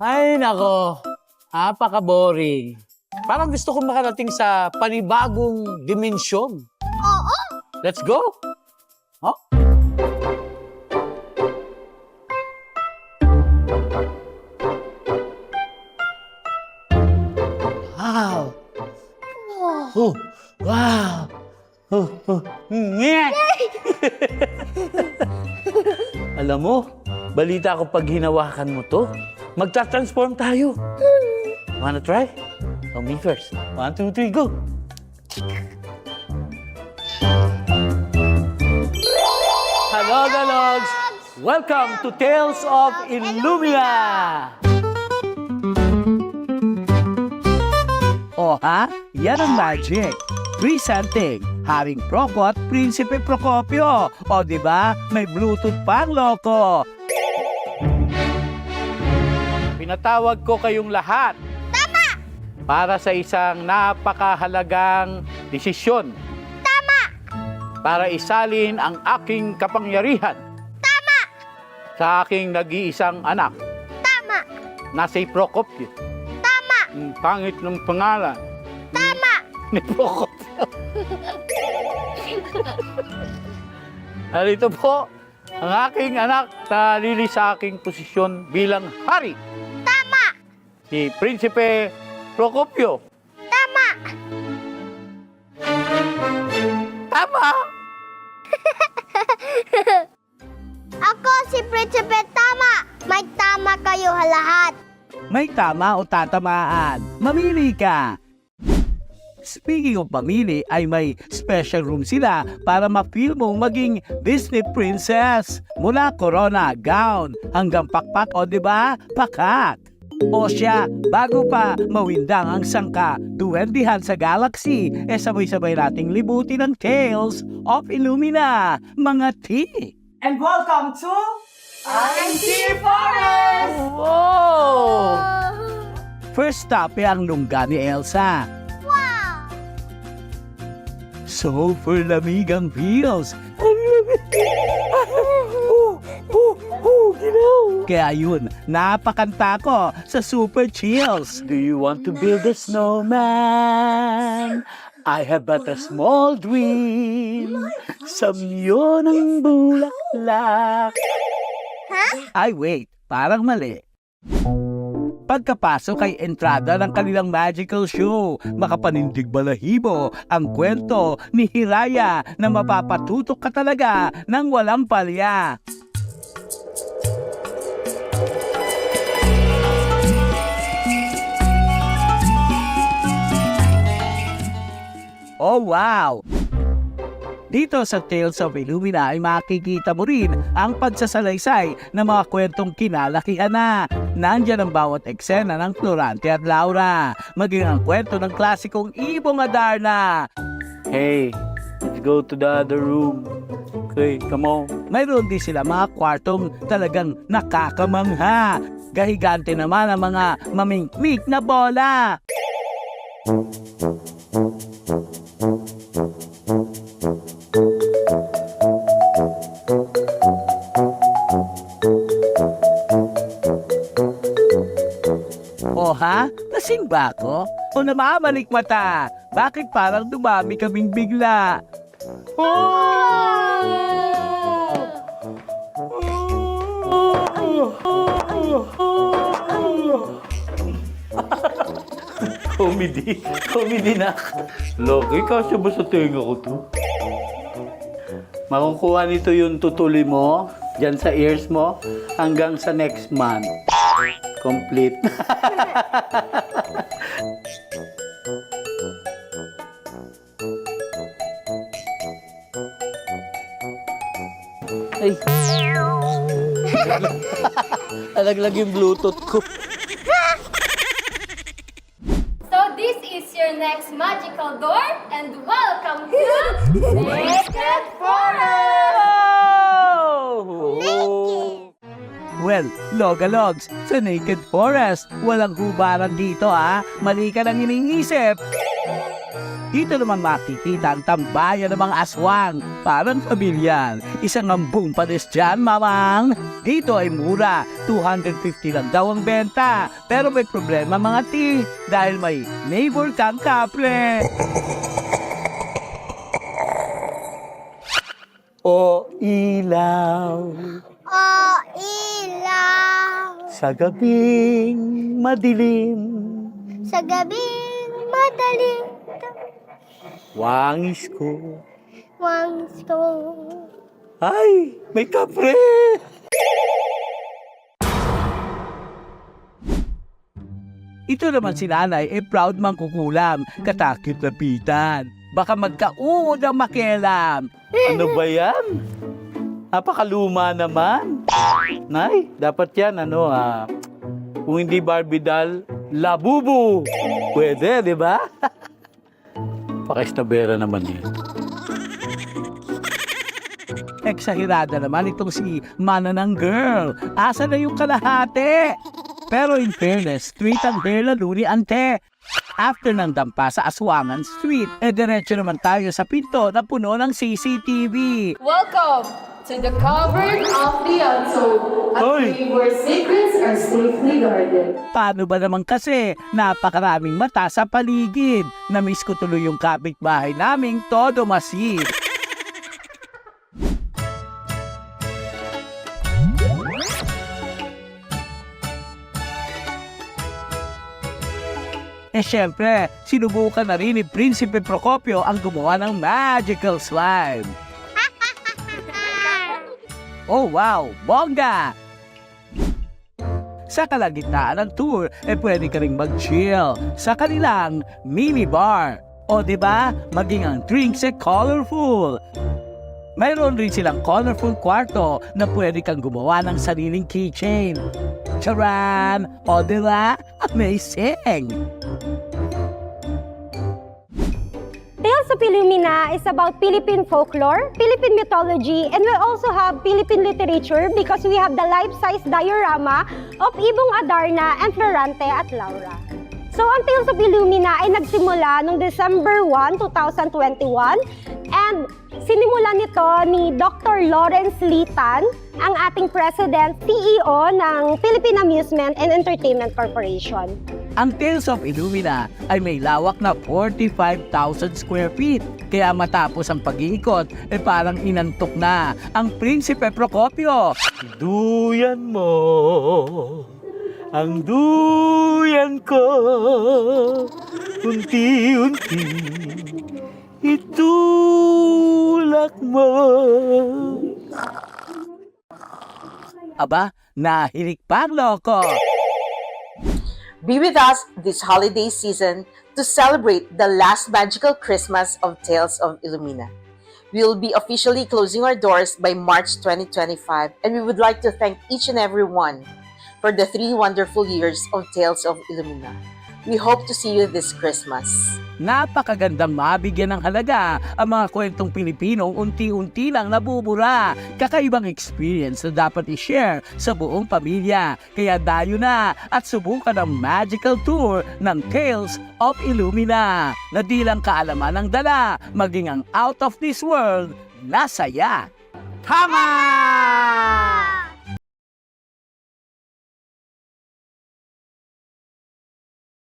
Ay, nako. Napaka-boring. Parang gusto kong makarating sa panibagong dimensyon. Oo! Let's go! Oh? Wow! Oh, wow! Oh, oh. Nyeh! Alam mo, balita ko pag hinawakan mo to, magta-transform tayo. Wanna try? Oh, me first. 1, 2, 3, go! Hello, Galogs! Welcome to Tales of Illumina! O ha? Yan ang magic. Presenting Haring Proco at Prinsipe Procopio. O di ba? May Bluetooth pang loko. Pinatawag ko kayong lahat. Tama! Para sa isang napakahalagang desisyon. Tama! Para isalin ang aking kapangyarihan. Tama! Sa aking nag-iisang anak Tama! na si Procopio. Tama! Ang pangit ng pangalan. Tama! Ni Procopio. Narito po ang aking anak na lili sa aking posisyon bilang hari. Tama! Si Prinsipe Procopio. Tama! Tama! Ako si Prinsipe Tama! May tama kayo lahat! May tama o tatamaan. Mamili ka. Speaking of pamili, ay may special room sila para ma-feel mong maging Disney princess. Mula corona, gown, hanggang pakpak o diba, pakat. O siya, bago pa mawindang ang sangka, duwendihan sa galaxy, sabay-sabay nating libutin ang Tales of Illumina, mga T. And welcome to INC Forest! Wow! First stop ay ang lungga ni Elsa. Wow! Super lamig ang feels. Kaya yun, napakanta ko sa Super Chills. Do you want to build a snowman? I have but a small dream. Samyo ng bulaklak. Ay wait, parang mali. Pagkapasok ay entrada ng kanilang magical show. Makapanindig balahibo ang kwento ni Hiraya na mapapatutok ka talaga ng walang palya. Oh wow! Dito sa Tales of Illumina ay makikita mo rin ang pagsasalaysay ng mga kwentong kinalakihan na. Nandyan ang bawat eksena ng Florante at Laura, maging ang kwento ng klasikong Ibong Adarna. Hey, let's go to the other room. Okay, come on. Mayroon din sila mga kwartong talagang nakakamangha. Gahigante naman ang mga mamingwik na bola. O ha? Lasing ba ako? O namamalik mata? Bakit parang dumami kaming bigla? Comedy na. Loki, kasya ba sa tenga ko to? Makukuha nito yung tutuli mo, dyan sa ears mo, hanggang sa next month. Complete. Ay. Alaglag yung Bluetooth ko. So this is your next magical door, and welcome to Naked Forest! Well, Logalogs, sa Naked Forest, walang hubaran dito ah. Mali ka nang iniisip. Dito naman makikita ang tambayan ng mga aswang, parang pamilyar. Isang ambong panis dyan, mamang. Dito ay mura, 250 lang daw ang benta. Pero may problema mga ti, dahil may neighbor kang kapre. O ilaw O ilaw, sa gabing madilim, sa gabing madaling wangis ko. wangis ko. Ay, may kapre! Ito naman si nanay ay proud mangkukulam, katakit lapitan. Baka magkauod ang makialam. Ano ba yan? Napakaluma naman. Nay, dapat yan, kung hindi Barbie doll, labubu. Pwede, di ba? Pakistabera naman yan. Eksahirada naman itong si Mananang Girl. Asa na yung kalahati? Pero in fairness, street ang Bella Luni ante. After ng dampa sa Aswangan Street, diretso naman tayo sa pinto na puno ng CCTV. Welcome to the cupboard of the untold. A Hoy! tree where secrets are safely guarded. Paano ba naman kasi napakaraming mata sa paligid? Namiss ko tuloy yung kapitbahay naming todo masid. Syempre, sinubukan na rin ni Prinsipe Procopio ang gumawa ng magical slime. Oh wow, bongga! Sa kalagitnaan ng tour, pwede ka rin mag-chill sa kanilang mini bar. O diba, maging ang drinks ay colorful. Mayroon rin silang colorful kwarto na pwede kang gumawa ng sariling keychain. Charan! O diba? Amazing! Tales of Illumina is about Philippine folklore, Philippine mythology, and we also have Philippine literature because we have the life-size diorama of Ibong Adarna and Florante at Laura. So, ang Tales of Illumina ay nagsimula noong December 1, 2021 and sinimulan nito ni Dr. Lawrence Litan, ang ating President, CEO ng Philippine Amusement and Entertainment Corporation. Ang Tales of Illumina ay may lawak na 45,000 square feet. Kaya matapos ang pag-iikot, parang inantok na ang Prinsipe Procopio. Duyan mo ang duyan ko, unti-unti itulak mo. Aba, nahilig pa loko. Be with us this holiday season to celebrate the last magical Christmas of Tales of Illumina. We will be officially closing our doors by March 2025, and we would like to thank each and every one for the 3 wonderful years of Tales of Illumina. We hope to see you this Christmas. Napakagandang mabigyan ng halaga ang mga kwentong Pilipinong unti-unti lang nabubura. Kakaibang experience na dapat i-share sa buong pamilya. Kaya dayo na at subukan ang magical tour ng Tales of Illumina na di lang kaalaman ang dala, maging ang out of this world na saya. Tama!